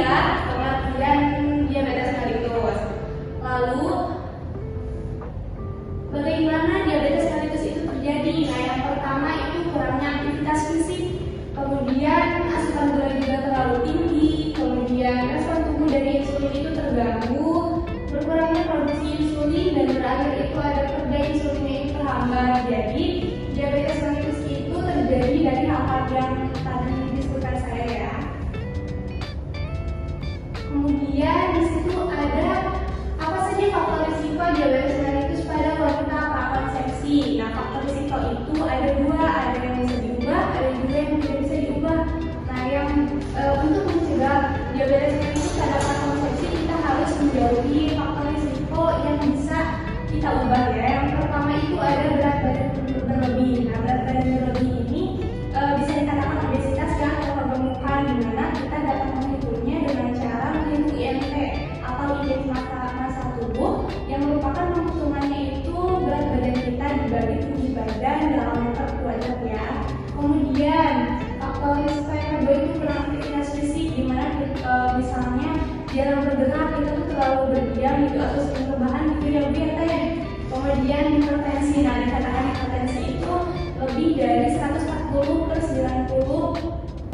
ya pengertian diabetes mellitus. Lalu bagaimana diabetes mellitus itu terjadi? Nah, yang pertama itu kurangnya aktivitas fisik, kemudian asupan gula juga terlalu tinggi, kemudian respon tubuh dari insulin itu terganggu, berkurangnya produksi insulin, dan terakhir itu ada kerja insulinnya itu terhambat. Jadi diabetes mellitus itu terjadi dari hal-hal yang tadi disebutkan saya ya. Kemudian di situ ada apa saja faktor risiko diabetes mellitus pada wanita prakonsepsi. Nah, faktor risiko itu ada dua, ada yang bisa diubah, ada juga yang tidak bisa diubah. Nah, yang untuk mencegah diabetes mellitus pada prakonsepsi kita harus menjauhi faktor risiko yang bisa kita ubah ya. Yang pertama itu ada berat badan berlebih. Nah, berat badan berlebih ini bisa dikatakan obesitas ya atau kegemukan, di mana kita dapat menghitungnya dengan cara menghitung IMT atau indeks massa tubuh yang merupakan penghitungannya itu berat badan kita dibagi tinggi badan dalam meter kuadrat ya. Kemudian faktor risiko yang kedua itu kurang aktivitas fisik, di mana misalnya jarang bergerak, kita tuh terlalu berdiam gitu atau sering rebahan gitu ya Bu ya teh. Kemudian hipertensi. Nah, dikatakan hipertensi itu lebih dari 140/90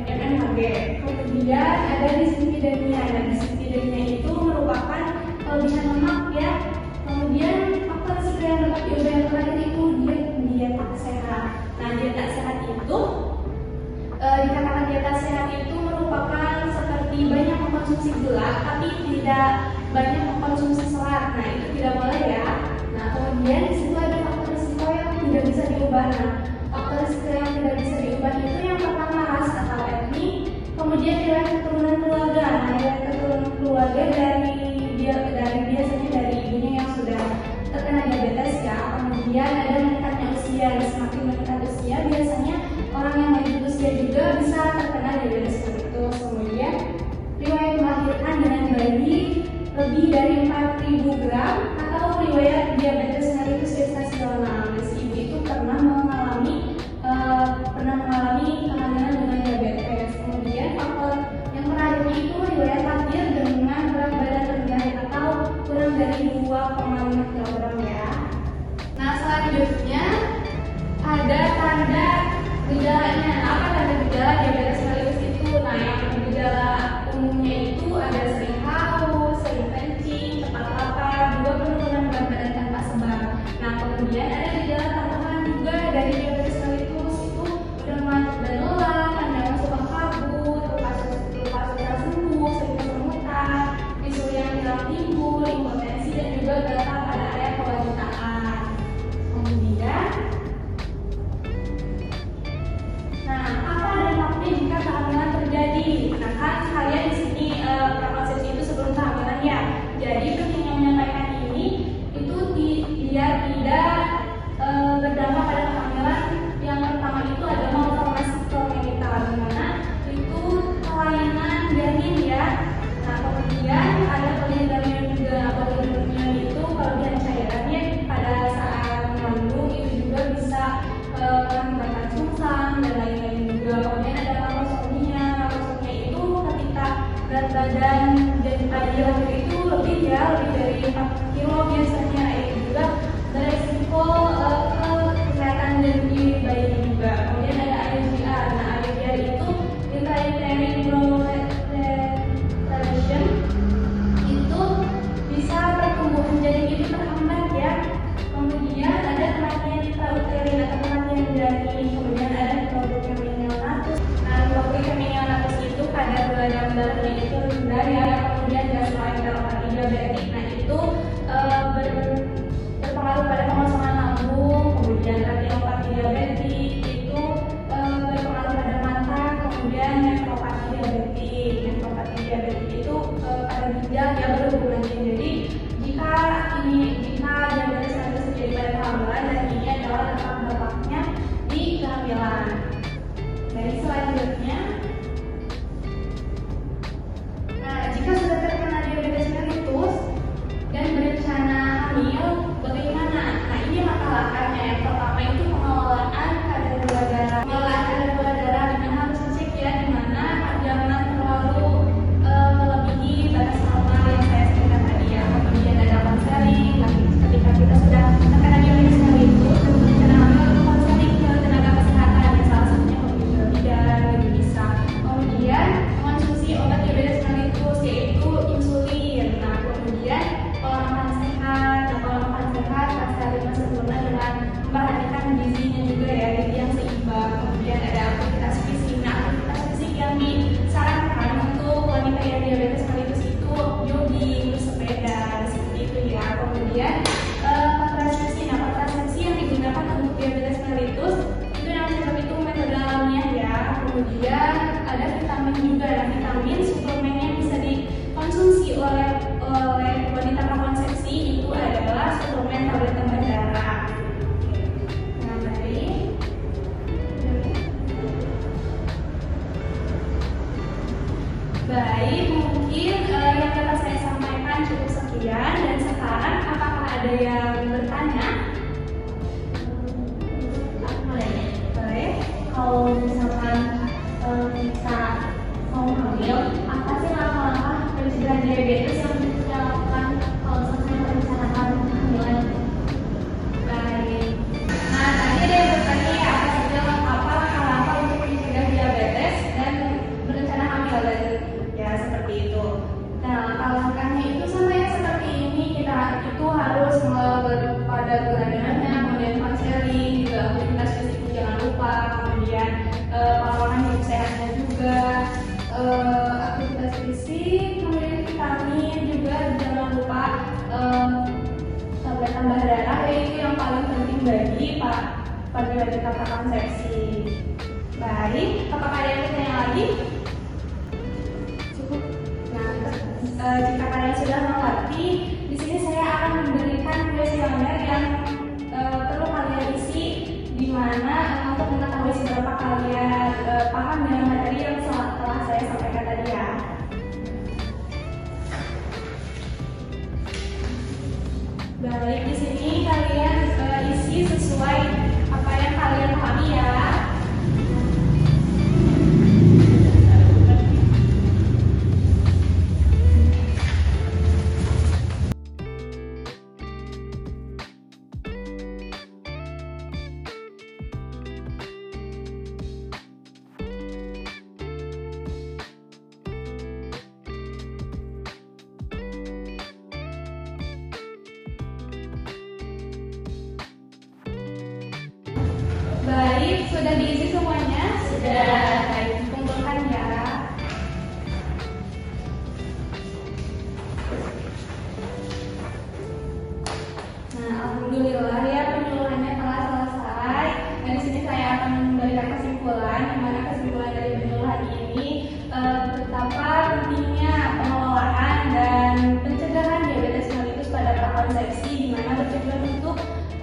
mmHg. Kemudian ada dislipidemia. Nah, dislipidemia itu merupakan kelebihan lemak ya. Kemudian faktor risiko yang dapat diubah yang terakhir itu diet tak sehat. Nah, diet tak sehat itu dikatakan diet tak sehat itu merupakan seperti banyak mengkonsumsi gula tapi tidak banyak mengkonsumsi serat. Nah, itu tidak boleh ya. Nah, kemudian di situ ada faktor risiko yang tidak bisa diubah. Nah, faktor risiko yang tidak bisa diubah itu yang pertama ras atau etnik, kemudian riwayat keturunan keluarga. Nah, riwayat keturunan keluarga dari biasanya dari ibunya yang sudah terkena diabetes ya. Kemudian ada meningkatnya usia. Semakin meningkat usia biasanya orang yang lanjut usia juga bisa terkena diabetes mellitus. Kemudian riwayat melahirkan dengan bayi lebih dari 4.000 gram atau riwayat diabetes mellitus gestasional. Si ibu itu pernah mengalami kehamilan dengan diabetes. Kemudian faktor yang terakhir itu riwayat lahir dengan berat badan rendah atau kurang dari 2,5 kg ya. Nah, selanjutnya ada tanda gejalanya. Apa tanda gejala diabetes mellitus itu? Nah, yang gejala umumnya itu ada sering haus, sering kencing, cepat lapar, juga penurunan berat badan tanpa sebab. Nah, kemudian ada gejala tambahan juga dari diabetes mellitus itu udah ngantuk dan lelah, pandangan suka kabut, lupa susah sembuh, sering kesemutan, bisu yang hilang timbul, impotensi, dan juga gatal pada area kewangitaan. Kemudian apa dampaknya jika kehamilan terjadi? Nah, kan kalian di sini prakonsepsi itu sebelum kehamilan ya. Jadi penting yang menyampaikan ini itu biar tidak berdampak pada kehamilan. Yang pertama itu adalah malformasi kongenital, di mana itu kelainan janin ya. Nah, kemudian ada poligamian juga. Poligamian itu kelebihan cairannya pada saat mengandung itu juga bisa mengakibatkan sungsang dan lain-lain juga. Kemudian ada laparosomia. Laparosomia itu ketika berat badan jadi bayi itu lebih dari 4 kilo biasanya. Itu juga beresiko kesehatan dari bayi juga. Kemudian ada AIGR. Nah, AIGR itu intrauterine growth retardation, itu bisa pertumbuhan janin itu terhambat ya. Kemudian ada kematian intrauterin atau kematian janin. Kemudian ada hipoglykemia neonatus. Nah, hipoglykemia neonatus itu kadar gula dalam darahnya itu rendah ya. Kemudian gas lain dalam arti diabetik. Nah, itu sekian, dan sekarang apakah ada yang bertanya? Aku mau nanya. Boleh. Kalau misalkan kita mau hamil, apa sih langkah-langkah pencegahan diabetes yang bisa kita lakukan kalau misalkan merencanakan kehamilan? Baik. Nah, tadi ada yang bertanya ya, apa langkah-langkah untuk mencegah diabetes dan berencana hamil, dan ya seperti itu. Nah, langkah-langkahnya itu sama ya seperti ini. Kita itu harus pada bulan dengannya, kemudian konseling, juga aktivitas fisik jangan lupa, kemudian pola hidup sehatnya juga, aktivitas fisik, kemudian vitamin juga jangan lupa, tambah darah, itu yang paling penting bagi pada wanita prakonsepsi. Baik, apakah ada yang bertanya lagi? Cukup. Nah, jika kalian sudah mengerti, di sini saya akan memberikan kuesioner yang perlu kalian isi, di mana untuk mengetahui seberapa kalian paham dengan materi yang telah saya sampaikan tadi ya. Baik, di sini kalian isi sesuai apa yang kalian pahami ya. Baik, sudah diisi semuanya? Sudah. Baik, dikumpulkan ya. Nah, alhamdulillah ya, penyuluhannya telah selesai. Nah, di sini saya akan memberikan kesimpulan, di mana kesimpulan dari penyuluhan ini betapa pentingnya pengelolaan dan pencegahan diabetes mellitus pada prakonsepsi, di mana bertujuan untuk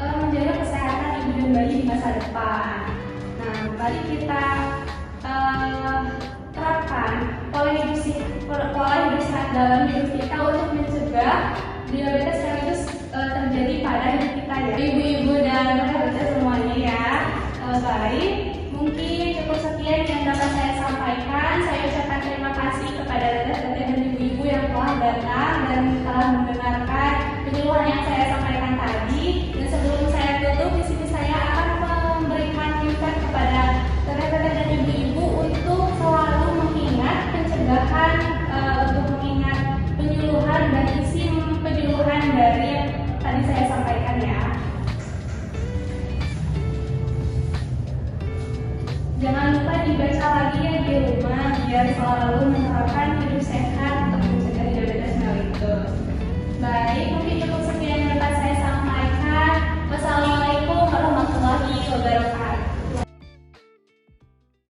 menjaga kesehatan ibu dan bayi di masa depan. Nah, mari kita terapkan pola hidup sehat dalam hidup kita untuk mencegah diabetes mellitus terjadi pada hidup kita ya, ibu-ibu dan rekan-rekan semuanya ya. Baik, mungkin cukup sekian yang dapat saya sampaikan. Saya ucapkan terima kasih kepada rekan-rekan dan ibu-ibu yang telah datang dan telah